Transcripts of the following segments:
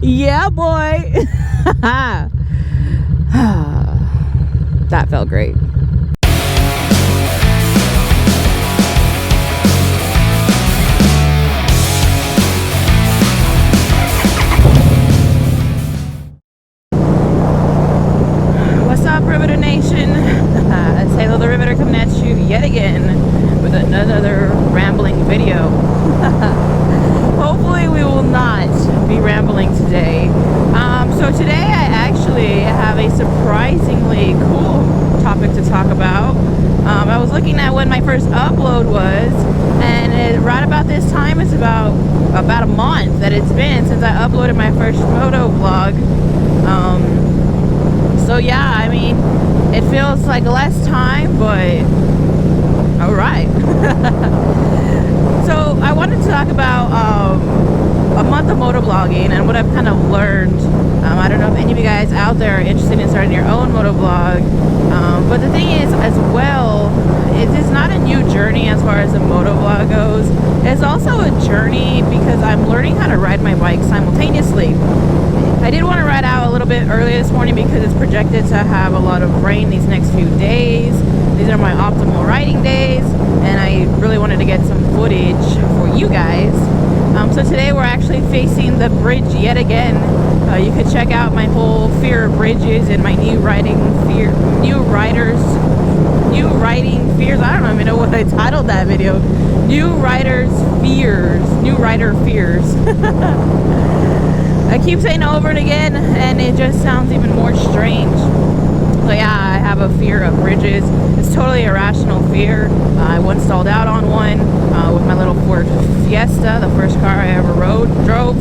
Yeah, boy. That felt great. What's up, Riveter Nation? It's Halo the Riveter coming at you yet again with another rambling video. Hopefully we will not be rambling today. So today I actually have a surprisingly cool topic to talk about. I was looking at when my first upload was, and right about this time, it's about a month that it's been since I uploaded my first moto vlog. So yeah, I mean, it feels like less time, but all right. So I wanted to talk about a month of motovlogging and what I've kind of learned. I don't know if any of you guys out there are interested in starting your own motovlog, but the thing is, as well, it is not a new journey as far as the motovlog goes. It's also a journey because I'm learning how to ride my bike simultaneously. I did want to ride out a little bit early this morning because it's projected to have a lot of rain these next few days. These are my optimal riding days, and I really wanted to get some footage for you guys. So today we're actually facing the bridge yet again. You could check out my whole fear of bridges and my new riding fears. I don't even know what I titled that video. New rider fears. I keep saying it over and again, and it just sounds even more strange. So yeah, I have a fear of bridges. It's totally irrational fear. I once stalled out on one with my little Ford Fiesta, the first car I ever drove,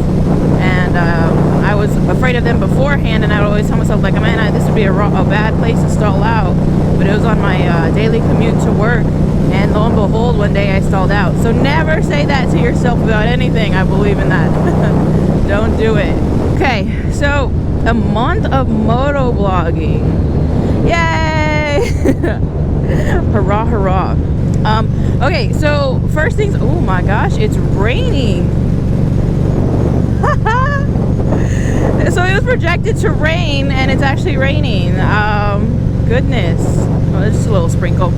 and I was afraid of them beforehand, and I would always tell myself, like, man, this would be a bad place to stall out. But it was on my daily commute to work, and lo and behold, one day I stalled out. So never say that to yourself about anything. I believe in that. Don't do it. Okay, so a month of motovlogging. Yay! Hurrah, hurrah. Okay, so first things, oh my gosh, it's raining. So it was projected to rain, and it's actually raining. Goodness. Oh, there's just a little sprinkle.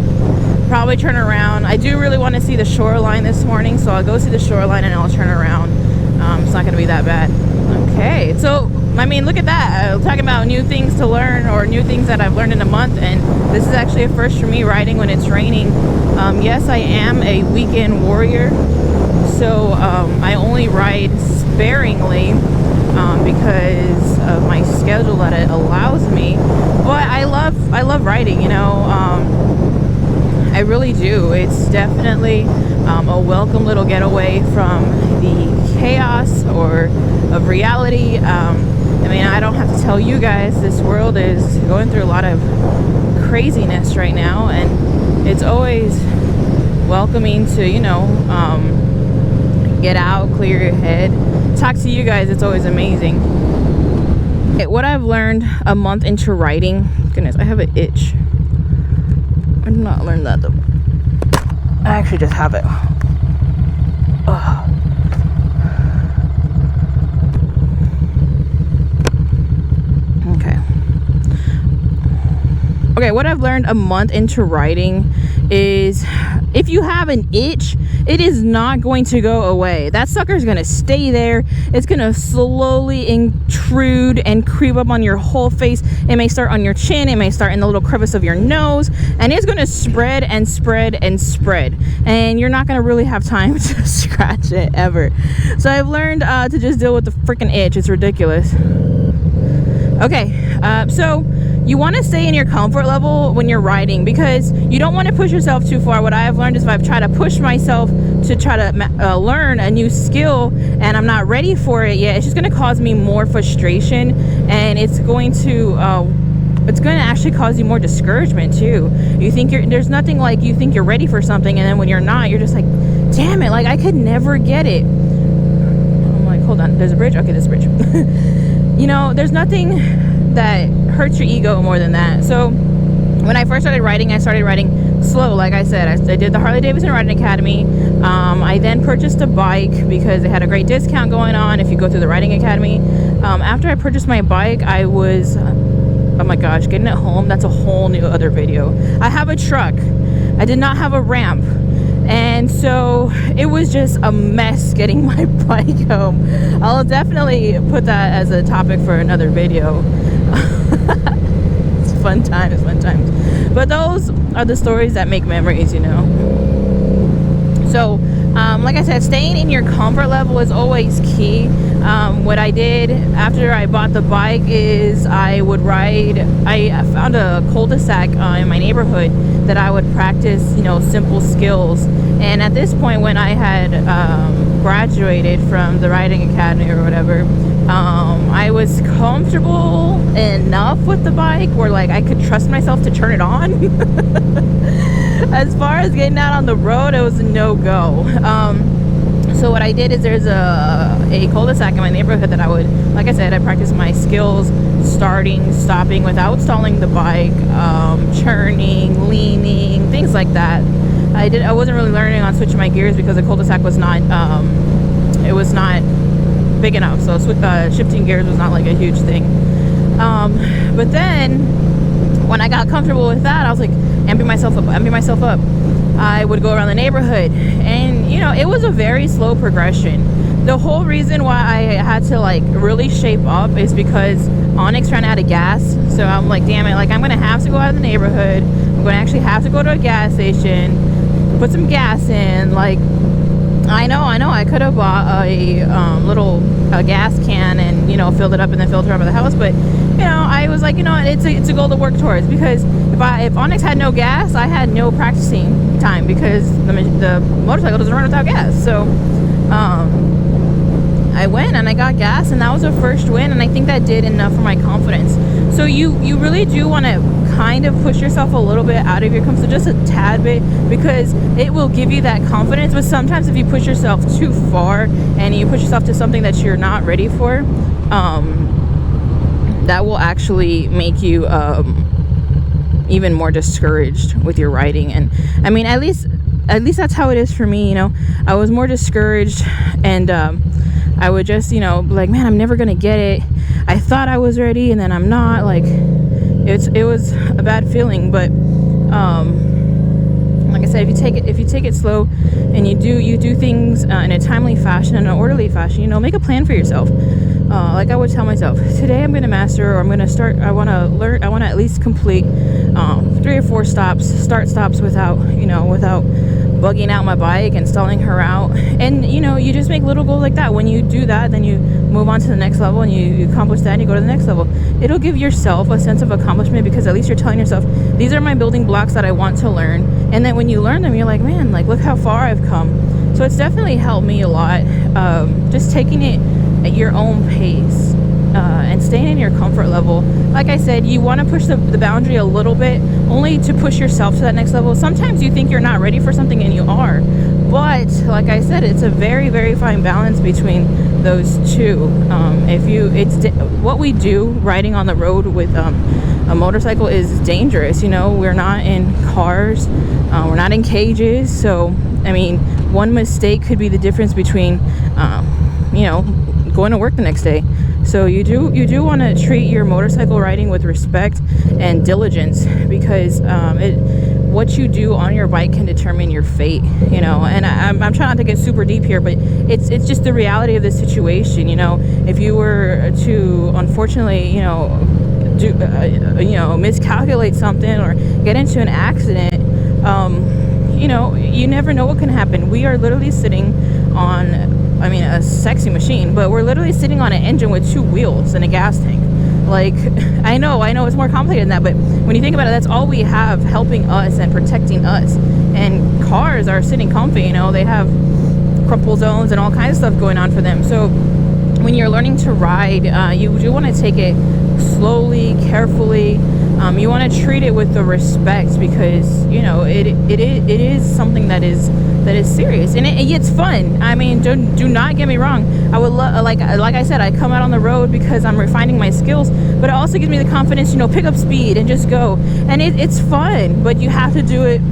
Probably turn around. I do really want to see the shoreline this morning, so I'll go see the shoreline and I'll turn around. It's not going to be that bad. Okay, so I mean, look at that. I'm talking about new things to learn, or new things that I've learned in a month, and this is actually a first for me, riding when it's raining. Yes, I am a weekend warrior, so I only ride sparingly because of my schedule that it allows me. But I love riding, you know. I really do. It's definitely a welcome little getaway from the chaos of reality. I mean, I don't have to tell you guys, this world is going through a lot of craziness right now, and it's always welcoming to, you know, get out, clear your head, talk to you guys. It's always amazing. Okay, what I've learned a month into riding, goodness, I have an itch. I did not learn that though. I actually just have it. Ugh. Okay, what I've learned a month into riding is if you have an itch, it is not going to go away. That sucker is going to stay there. It's going to slowly intrude and creep up on your whole face. It may start on your chin. It may start in the little crevice of your nose, and it's going to spread and spread and spread. And you're not going to really have time to scratch it ever. So I've learned to just deal with the freaking itch. It's ridiculous. Okay, so you want to stay in your comfort level when you're riding, because you don't want to push yourself too far. What I've learned is if I've tried to push myself to try to learn a new skill and I'm not ready for it yet, it's just going to cause me more frustration, and it's going to actually cause you more discouragement too. You think there's nothing like you think you're ready for something, and then when you're not, you're just like, damn it, like I could never get it. I'm like, hold on, there's a bridge? Okay, there's a bridge. You know, there's nothing that hurts your ego more than that. So when I first started riding, I started riding slow. Like I said, I did the Harley Davidson Riding Academy. I then purchased a bike because they had a great discount going on if you go through the Riding Academy. After I purchased my bike, I was, oh my gosh, getting it home, that's a whole new other video. I have a truck. I did not have a ramp. And so it was just a mess getting my bike home. I'll definitely put that as a topic for another video. It's fun times. But those are the stories that make memories, you know. So, like I said, staying in your comfort level is always key. What I did after I bought the bike is I would ride. I found a cul-de-sac in my neighborhood that I would practice, you know, simple skills. And at this point, when I had graduated from the Riding Academy or whatever, I was comfortable enough with the bike where like I could trust myself to turn it on. As far as getting out on the road, it was a no-go. So what I did is there's a cul-de-sac in my neighborhood that I would, like I said, I practiced my skills, starting, stopping without stalling the bike, churning, leaning, things like that. I wasn't really learning on switching my gears because the cul-de-sac was not, it was not big enough. So shifting gears was not like a huge thing. But then when I got comfortable with that, I was like, empty myself up. I would go around the neighborhood, and you know, it was a very slow progression. The whole reason why I had to like really shape up is because Onyx ran out of gas. So I'm like, damn it, like I'm gonna have to go out of the neighborhood. I'm gonna actually have to go to a gas station, put some gas in. Like, I know I could have bought a little gas can and, you know, filled it up and then filled it around the house, but you know, I was like, you know, it's a goal to work towards, because if Onyx had no gas, I had no practicing time because the motorcycle doesn't run without gas. So I went and I got gas, and that was a first win, and I think that did enough for my confidence. So you really do want to kind of push yourself a little bit out of your comfort zone, just a tad bit, because it will give you that confidence. But sometimes if you push yourself too far and you push yourself to something that you're not ready for, that will actually make you even more discouraged with your riding. And I mean, at least that's how it is for me. You know, I was more discouraged, and I would just, you know, like, man, I'm never gonna get it. I thought I was ready, and then I'm not. Like, it was a bad feeling. But like I said, if you take it slow and you do things in a timely fashion, in an orderly fashion, you know, make a plan for yourself. Like I would tell myself, today I'm going to master, or I'm going to start, I want to learn, I want to at least complete 3 or 4 start stops without bugging out my bike and stalling her out. And you know, you just make little goals like that. When you do that, then you move on to the next level, and you accomplish that, and you go to the next level. It'll give yourself a sense of accomplishment, because at least you're telling yourself, these are my building blocks that I want to learn. And then when you learn them, you're like, man, like, look how far I've come. So it's definitely helped me a lot, just taking it at your own pace, and staying in your comfort level. Like I said, you want to push the boundary a little bit, only to push yourself to that next level. Sometimes you think you're not ready for something, and you are. But like I said, it's a very, very fine balance between those two. What we do riding on the road with a motorcycle is dangerous. You know, we're not in cars, we're not in cages. So I mean, one mistake could be the difference between you know, going to work the next day. So you do want to treat your motorcycle riding with respect and diligence, because what you do on your bike can determine your fate, you know. And I'm trying not to get super deep here, but it's just the reality of the situation. You know, if you were to, unfortunately, you know, miscalculate something or get into an accident, you know, you never know what can happen. We are literally sitting on, I mean, a sexy machine, but we're literally sitting on an engine with 2 wheels and a gas tank. Like, I know it's more complicated than that, but when you think about it, that's all we have helping us and protecting us. And cars are sitting comfy, you know, they have crumple zones and all kinds of stuff going on for them. So when you're learning to ride, you do want to take it slowly, carefully, You want to treat it with the respect, because you know it is something that is serious, and it's fun. I mean, do not get me wrong. I would like I said, I come out on the road because I'm refining my skills, but it also gives me the confidence, you know, pick up speed and just go. And it's fun, but you have to do it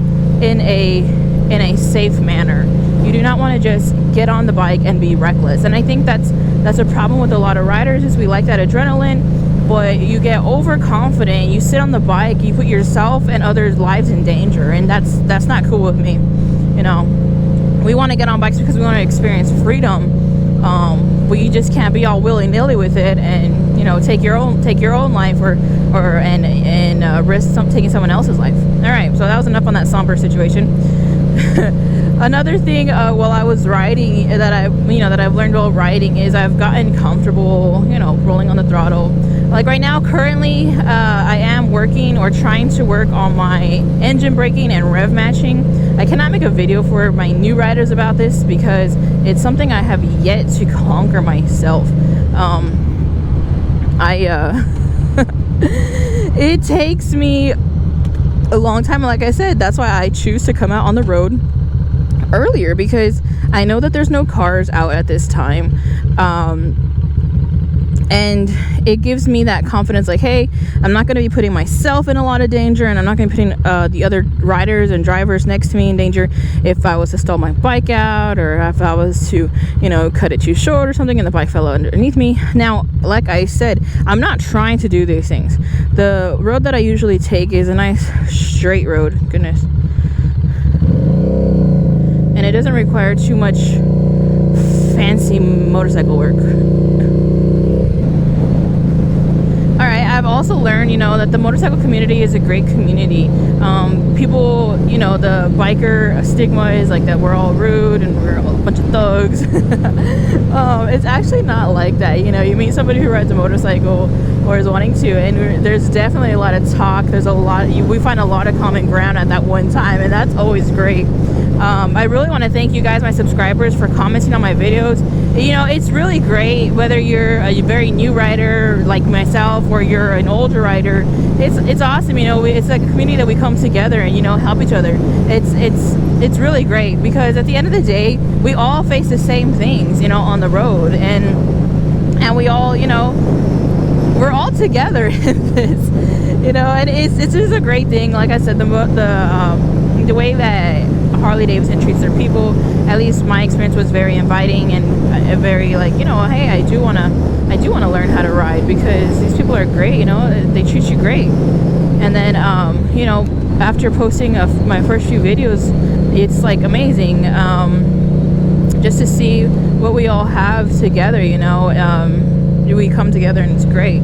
in a safe manner. You do not want to just get on the bike and be reckless. And I think that's a problem with a lot of riders, is we like that adrenaline, but you get overconfident, you sit on the bike, you put yourself and others' lives in danger, and that's not cool with me. You know, we want to get on bikes because we want to experience freedom, but you just can't be all willy-nilly with it, and you know, take your own life or risk taking someone else's life. All right, so that was enough on that somber situation. Another thing while I was riding that I've learned while riding is I've gotten comfortable, you know, rolling on the throttle. Like right now, currently, I am working or trying to work on my engine braking and rev matching. I cannot make a video for my new riders about this because it's something I have yet to conquer myself. It takes me a long time. Like I said, that's why I choose to come out on the road earlier, because I know that there's no cars out at this time, and it gives me that confidence, like, hey, I'm not going to be putting myself in a lot of danger, and I'm not going to be putting the other riders and drivers next to me in danger if I was to stall my bike out, or if I was to, you know, cut it too short or something and the bike fell underneath me. Now, like I said, I'm not trying to do these things. The road that I usually take is a nice straight road, goodness, and it doesn't require too much fancy motorcycle work. I've also learned, you know, that the motorcycle community is a great community. People, you know, the biker stigma is like that we're all rude and we're all a bunch of thugs. It's actually not like that. You know, you meet somebody who rides a motorcycle or is wanting to, and there's definitely a lot of talk. There's a lot, we find a lot of common ground at that one time, and that's always great. I really want to thank you guys, my subscribers, for commenting on my videos. You know, it's really great whether you're a very new rider like myself or you're an older rider. It's awesome. You know, it's like a community that we come together and, you know, help each other. It's really great, because at the end of the day, we all face the same things, you know, on the road, and we all, you know, we're all together in this, you know, and it's just a great thing. Like I said, the way that Harley Davidson treats their people, at least my experience, was very inviting and very, like, you know, hey, I do want to learn how to ride, because these people are great, you know, they treat you great. And then you know, after posting my first few videos, it's like amazing just to see what we all have together, you know. We come together and it's great.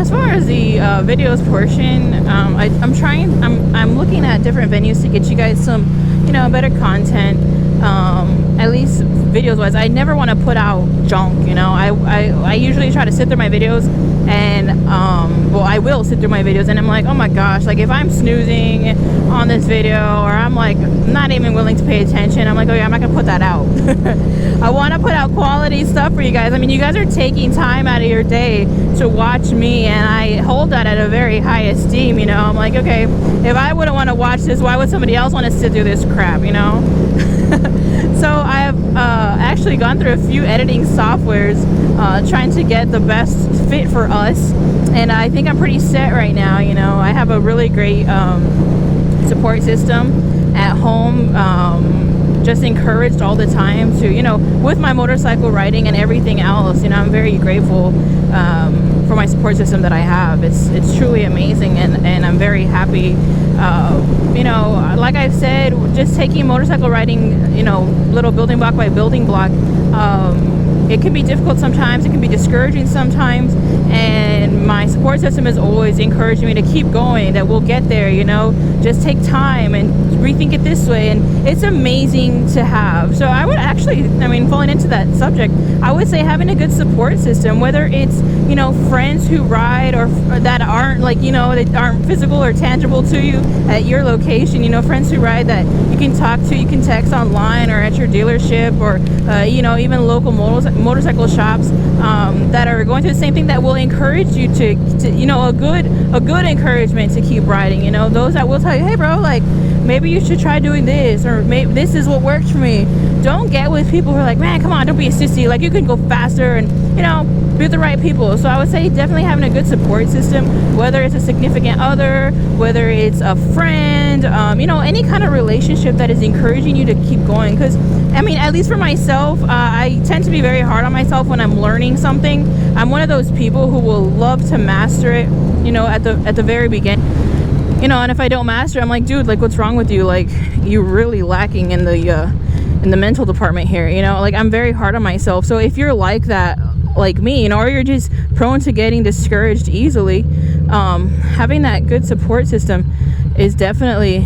As far as the videos portion, I'm looking at different venues to get you guys some, you know, better content, at least videos wise. I never want to put out junk, you know. I usually try to sit through my videos, and well, I will sit through my videos, and I'm like, oh my gosh, like if I'm snoozing on this video, or I'm like not even willing to pay attention, I'm like, oh yeah, I'm not gonna put that out. I want to put out quality stuff for you guys. I mean, you guys are taking time out of your day to watch me, and I hold that at a very high esteem, you know. I'm like, okay, if I wouldn't want to watch this, why would somebody else want to sit through this crap, you know? So I've actually gone through a few editing softwares trying to get the best fit for us, and I think I'm pretty set right now, you know. I have a really great support system at home, just encouraged all the time to, you know, with my motorcycle riding and everything else, you know, I'm very grateful for my support system that I have. It's truly amazing, and I'm very happy. You know, like I've said, just taking motorcycle riding, you know, little building block by building block, it can be difficult sometimes, it can be discouraging sometimes, and my support system is always encouraging me to keep going, that we'll get there, you know, just take time and rethink it this way. And it's amazing to have. So I would actually, I mean, falling into that subject, I would say having a good support system, whether it's, you know, friends who ride or that aren't like, you know, that aren't physical or tangible to you at your location, you know, friends who ride that you can talk to, you can text online or at your dealership, or you know, even local motorcycle shops that are going through the same thing, that will encourage you to you know, a good encouragement to keep riding. You know, those that will tell you, hey bro, like maybe you should try doing this, or maybe this is what works for me. Don't get with people who are like, man, come on, don't be a sissy, like you can go faster, and you know, be with the right people. So I would say definitely having a good support system, whether it's a significant other, whether it's a friend, you know, any kind of relationship that is encouraging you to keep going. Because I mean, at least for myself, I tend to be very hard on myself when I'm learning something. I'm one of those people who will love to master it, you know, at the very beginning. You know, and if I don't master it, I'm like, dude, like what's wrong with you? Like you're really lacking in the mental department here, you know? Like I'm very hard on myself. So if you're like that, like me, you know, or you're just prone to getting discouraged easily, having that good support system is definitely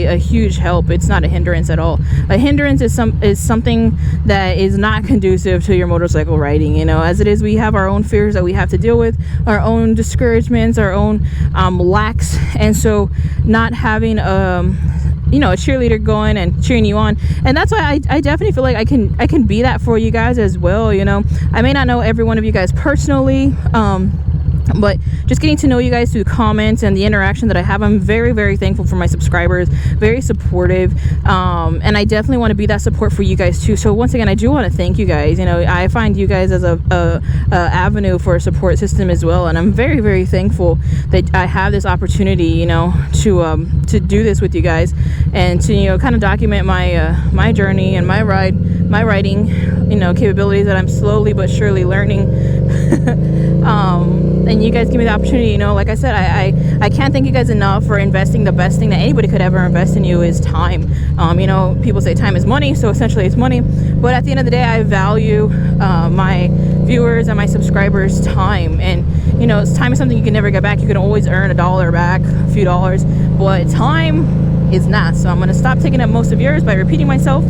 a huge help. It's not a hindrance at all. A hindrance is something that is not conducive to your motorcycle riding. You know, as it is, we have our own fears that we have to deal with, our own discouragements, our own lacks, and so not having you know, a cheerleader going and cheering you on, and that's why I definitely feel like I can be that for you guys as well. You know, I may not know every one of you guys personally, but just getting to know you guys through the comments and the interaction that I have, I'm very, very thankful for my subscribers, very supportive, and I definitely want to be that support for you guys too. So once again, I do want to thank you guys. You know, I find you guys as a avenue for a support system as well, and I'm very, very thankful that I have this opportunity, you know, to do this with you guys, and to, you know, kind of document my journey and my riding, you know, capabilities that I'm slowly but surely learning. And you guys give me the opportunity, you know, like I said, I can't thank you guys enough for investing. The best thing that anybody could ever invest in you is time. You know, people say time is money, so essentially it's money, but at the end of the day, I value my viewers and my subscribers' time. And you know, time is something you can never get back. You can always earn $1 back, a few dollars, but time is not. So I'm going to stop taking up most of yours by repeating myself.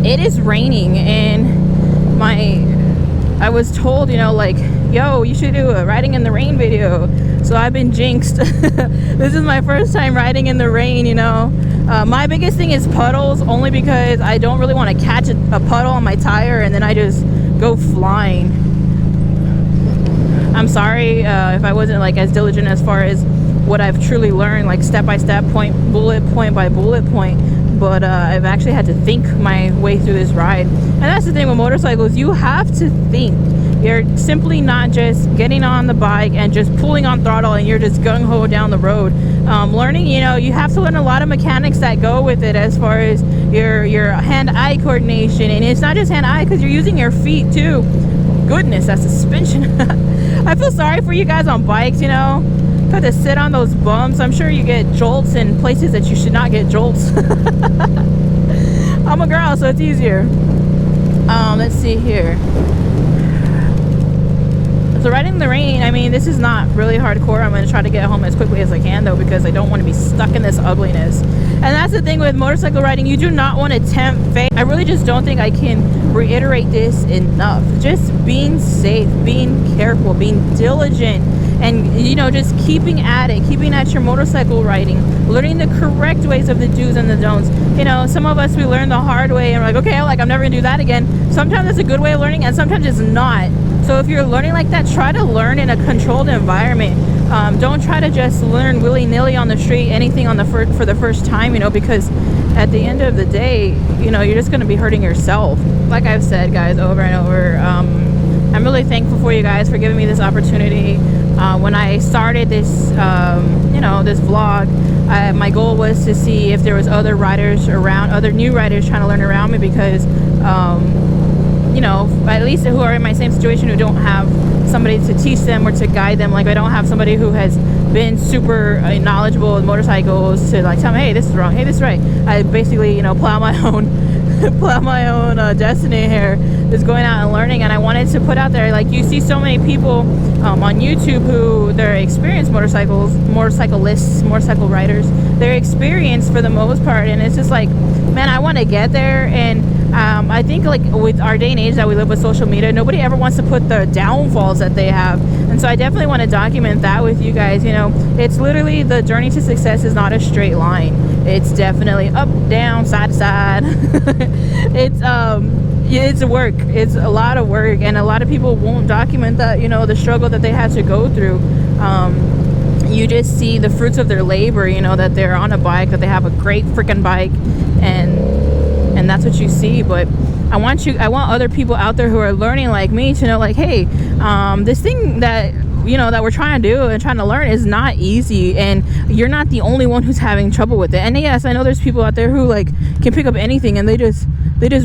It is raining, and I was told, you know, like, yo, you should do a riding in the rain video. So I've been jinxed. This is my first time riding in the rain, you know. My biggest thing is puddles, only because I don't really want to catch a puddle on my tire and then I just go flying. I'm sorry if I wasn't like as diligent as far as what I've truly learned, like step by step, bullet point by bullet point. But I've actually had to think my way through this ride. And that's the thing with motorcycles, you have to think. You're simply not just getting on the bike and just pulling on throttle and you're just gung-ho down the road. Learning, you know, you have to learn a lot of mechanics that go with it, as far as your hand-eye coordination. And it's not just hand-eye, because you're using your feet too. Goodness, that suspension. I feel sorry for you guys on bikes, you know. Got to sit on those bumps. I'm sure you get jolts in places that you should not get jolts. I'm a girl, so it's easier. Let's see here. So riding in the rain, I mean, this is not really hardcore. I'm going to try to get home as quickly as I can, though, because I don't want to be stuck in this ugliness. And that's the thing with motorcycle riding. You do not want to tempt fate. I really just don't think I can reiterate this enough. Just being safe, being careful, being diligent, and, you know, just keeping at it, keeping at your motorcycle riding, learning the correct ways of the do's and the don'ts. You know, some of us, we learn the hard way and we're like, okay, like I'm never gonna do that again. Sometimes it's a good way of learning and sometimes it's not. So if you're learning like that, try to learn in a controlled environment. Don't try to just learn willy-nilly on the street, anything on the for the first time, you know, because at the end of the day, you know, you're just going to be hurting yourself. Like I've said, guys, over and over, I'm really thankful for you guys for giving me this opportunity. When I started this, you know, this vlog, my goal was to see if there was other riders around, other new riders trying to learn around me, because you know, at least who are in my same situation, who don't have somebody to teach them or to guide them. Like I don't have somebody who has been super knowledgeable with motorcycles to like tell me, hey, this is wrong, hey, this is right. I basically, you know, plow my own plow my own destiny here, just going out and learning. And I wanted to put out there, like, you see so many people on YouTube who they're experienced motorcyclists, motorcycle riders. They're experienced for the most part, and it's just like, man, I want to get there. And I think, like, with our day and age that we live with social media, nobody ever wants to put the downfalls that they have. And so I definitely want to document that with you guys. You know, it's literally, the journey to success is not a straight line. It's definitely up, down, side to side. It's work. It's a lot of work, and a lot of people won't document that, you know, the struggle that they had to go through. You just see the fruits of their labor, you know, that they're on a bike, that they have a great freaking bike, and that's what you see. But I want other people out there who are learning like me to know, like, hey, this thing that, you know, that we're trying to do and trying to learn is not easy, and you're not the only one who's having trouble with it. And yes, I know there's people out there who, like, can pick up anything and they just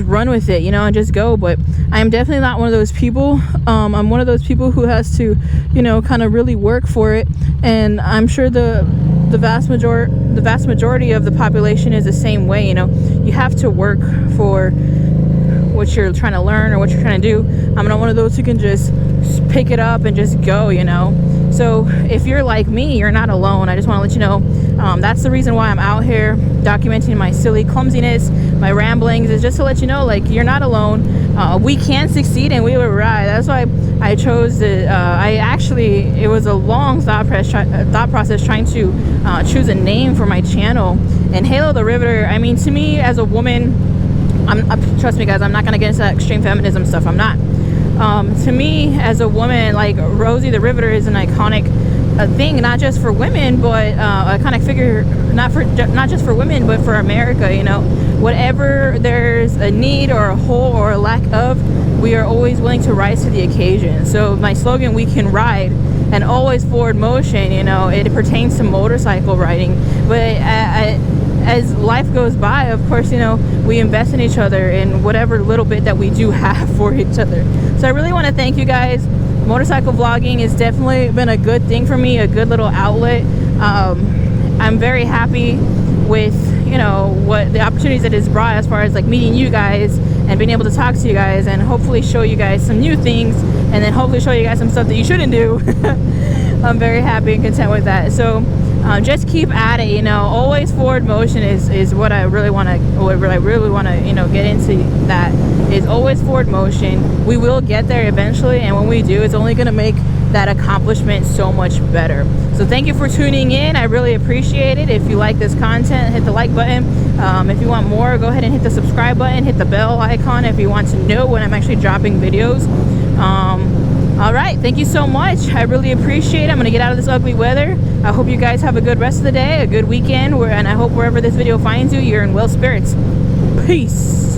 run with it, you know, and just go. But I'm definitely not one of those people. I'm one of those people who has to, you know, kind of really work for it. And I'm sure the vast majority of the population is the same way. You know, you have to work for what you're trying to learn or what you're trying to do. I'm not one of those who can just pick it up and just go, you know. So if you're like me, you're not alone. I just want to let you know, that's the reason why I'm out here documenting my silly clumsiness, my ramblings, is just to let you know, like, you're not alone. We can succeed and we will ride. That's why I chose it was a long thought process trying to choose a name for my channel. And Halo the Riveter, I mean, to me as a woman, trust me guys, I'm not gonna get into that extreme feminism stuff. I'm not. To me as a woman, like, Rosie the Riveter is an iconic thing, not just for women, but a iconic figure, not just for women, but for America. You know, whatever there's a need or a hole or a lack of, we are always willing to rise to the occasion. So my slogan, we can ride, and always forward motion, you know, it pertains to motorcycle riding. But as life goes by, of course, you know, we invest in each other in whatever little bit that we do have for each other. So I really want to thank you guys. Motorcycle vlogging has definitely been a good thing for me, a good little outlet. I'm very happy with, you know, what the opportunities that it's brought, as far as, like, meeting you guys and being able to talk to you guys and hopefully show you guys some new things, and then hopefully show you guys some stuff that you shouldn't do. I'm very happy and content with that. So just keep at it, you know. Always forward motion is what I really want to, you know, get into. That is always forward motion. We will get there eventually, and when we do, it's only going to make that accomplishment so much better. So thank you for tuning in. I really appreciate it. If you like this content, hit the like button. If you want more, go ahead and hit the subscribe button, hit the bell icon if you want to know when I'm actually dropping videos. All right, thank you so much. I really appreciate it. I'm gonna get out of this ugly weather. I hope you guys have a good rest of the day, a good weekend, and I hope wherever this video finds you, you're in well spirits. Peace.